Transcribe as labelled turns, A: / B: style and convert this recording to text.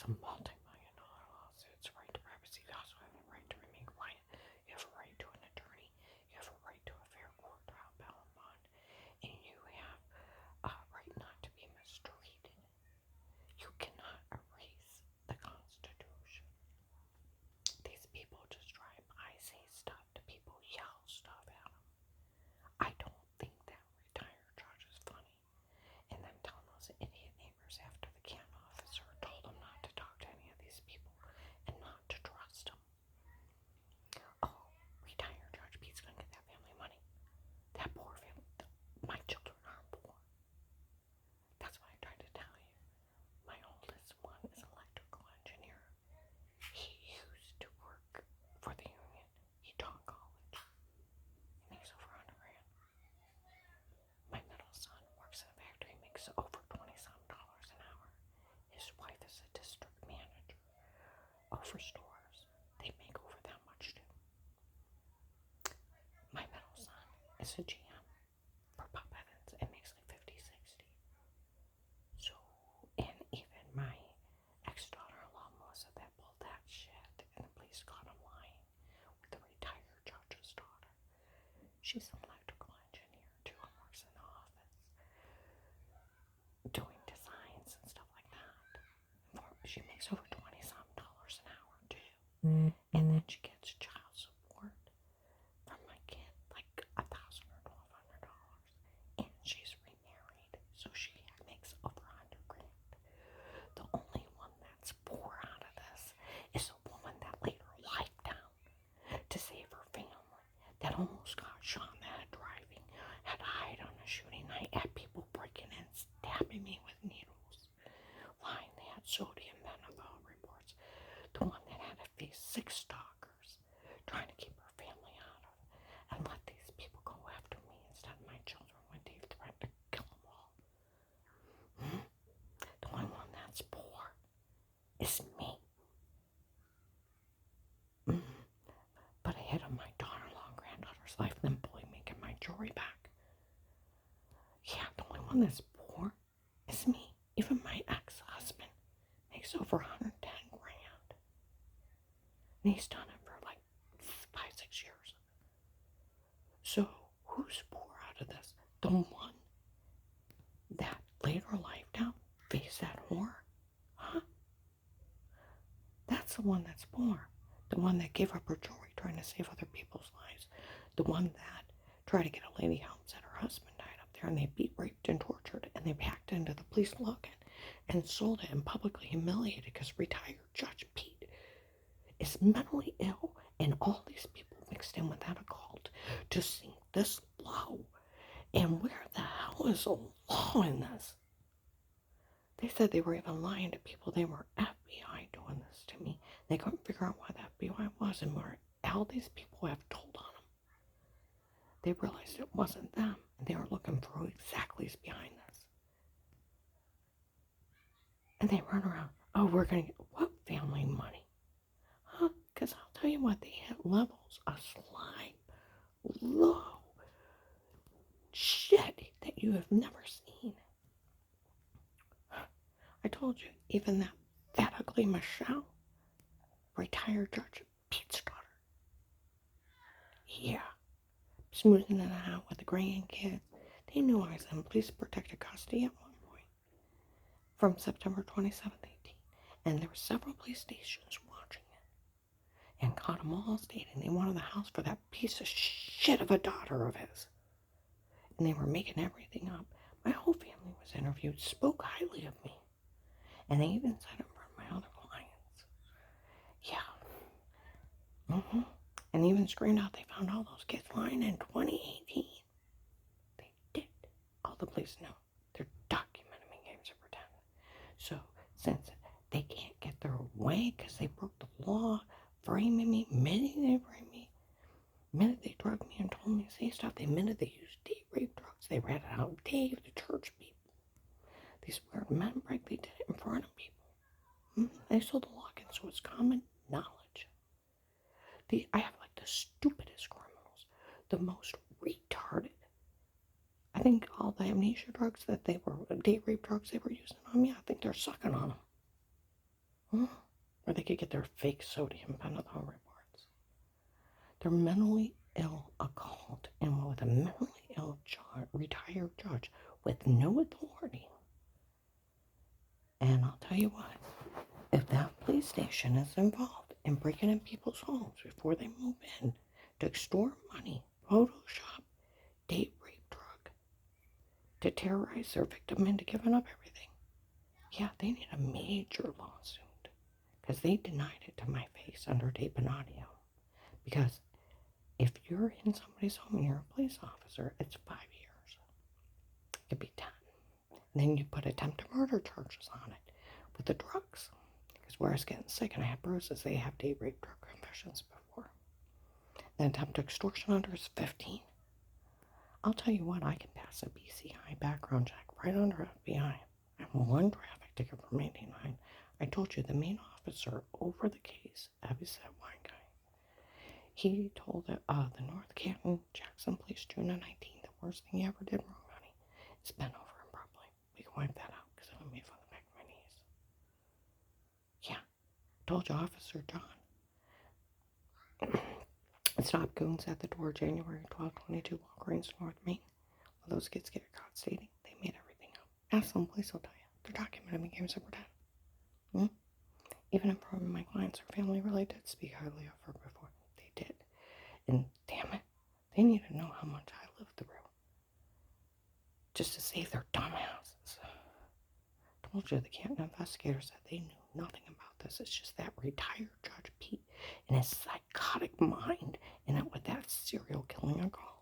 A: some multi-million-dollar lawsuits, right to privacy. You also have a right to remain quiet. You have a right to an attorney. You have a right to a fair court trial, bail, and bond. And you have a right not to be mistreated. You cannot erase the Constitution. These people just drive by, say stuff to people, yell stuff at them. I don't think that retired judge is funny. And then telling those idiot neighbors after the can officer told them not to talk to any of these people and not to trust them. Oh, retired Judge Pete's gonna get that family money. That poor family. My children aren't poor. That's what I tried to tell you. My oldest one is an electrical engineer. He used to work for the union. He taught college. He makes over $100,000. My middle son works in a factory, makes over $20-some an hour. His wife is a district manager over stores. They make over that much too. My middle son is a GM for Pop Evans and makes like 50, 60. So, and even my ex-daughter-in-law Melissa that pulled that shit and the police caught him lying with the retired judge's daughter. She's an electrical engineer too and works in the office doing designs and stuff like that. She makes over $20-some an hour too. And then she gets child support from my kid, like $1,000 or $1,200. And she's remarried, so she makes over $100,000. The only one that's poor out of this is a woman that laid her life down to save her family, that almost got shot in the head driving, had to hide on a shooting night, had people breaking in, stabbing me with needles, lying they had sodium benefit reports, the one that had to face 6 stalkers, trying to keep her family out of it, and let these people go after me instead of my children when they threatened to kill them all. The only one that's poor is me. But I hid on my daughter-in-law and granddaughter's life, then bullied me, get my jewelry back. Yeah, the only one that's poor is me. Even my ex-husband makes over $110,000. And he's done it for like 5, 6 years. So who's poor out of this? The one that laid her life down, faced that horror? Huh? That's the one that's poor. The one that gave up her jewelry trying to save other people's lives. The one that tried to get a lady home, said her husband died up there, and they beat, raped, and tortured, and they packed into the police login and sold it and publicly humiliated because retired Judge Pete is mentally ill, and all these people mixed in with that occult to sink this low. And where the hell is the law in this? They said they were even lying to people. They were FBI doing this to me. They couldn't figure out why the FBI was and where all these people have told on them. They realized it wasn't them, and they were looking for who exactly is behind this. And they run around, oh, we're going to get what family money? Huh? Because I'll tell you what, they hit levels of slime, low shit that you have never seen. I told you, even that ugly Michelle, retired Judge Pete's daughter. Yeah. Smoothing it out with the grandkids. They knew I was in police protective custody at one point. From September 27th, 18. And there were several police stations watching it. And caught them all stating they wanted the house for that piece of shit of a daughter of his. And they were making everything up. My whole family was interviewed, spoke highly of me. And they even said it in front of my other clients. Yeah. And even screened out they found all those kids lying in 2018. They did. All the police know. They're documenting me games of pretend. So, since they can't get their way because they broke the law, framing me, admitting they framed me, admitted they drugged me and told me to say stuff, they admitted they used date rape drugs, they read it out Dave, the church people. These weird men break, they did it in front of people. They sold the login, so it's common knowledge. I have like the stupidest criminals, the most retarded. I think all the amnesia drugs that they were, date rape drugs they were using on me, I think they're sucking on them. where they could get their fake sodium pentothal reports. They're mentally ill occult, and with a mentally ill retired judge with no authority. And I'll tell you what, if that police station is involved in breaking in people's homes before they move in to extort money, Photoshop, date rape drug, to terrorize their victim into giving up everything, yeah, they need a major lawsuit because they denied it to my face under de Bonadio. Because if you're in somebody's home and you're a police officer, it's 5 years. It could be 10. And then you put attempted murder charges on it with the drugs. Because where I was getting sick and I had bruises, they have date rape drug confessions before. Then attempted extortion under is 15. I'll tell you what, I can pass a BCI background check right under FBI. I have one traffic ticket from 89. I told you the main officer over the case, Avisette Wine Guy, he told the North Canton Jackson Police June 19th, the worst thing he ever did wrong, honey, is bend over and probably. We can wipe that out because it would be on the back of my knees. Yeah, told you, Officer John. Stop goons at the door, January 1222, Walgreens, North Main. All those kids get caught stating they made everything up. Ask them, police will tell you. They're documented in games of pretend. Even if my clients or family really did speak highly of her before, they did. And damn it, they need to know how much I lived through just to save their dumbasses. I told you the Canton investigators said they knew nothing about this. It's just that retired Judge Pete and his psychotic mind in it with that serial killing uncle.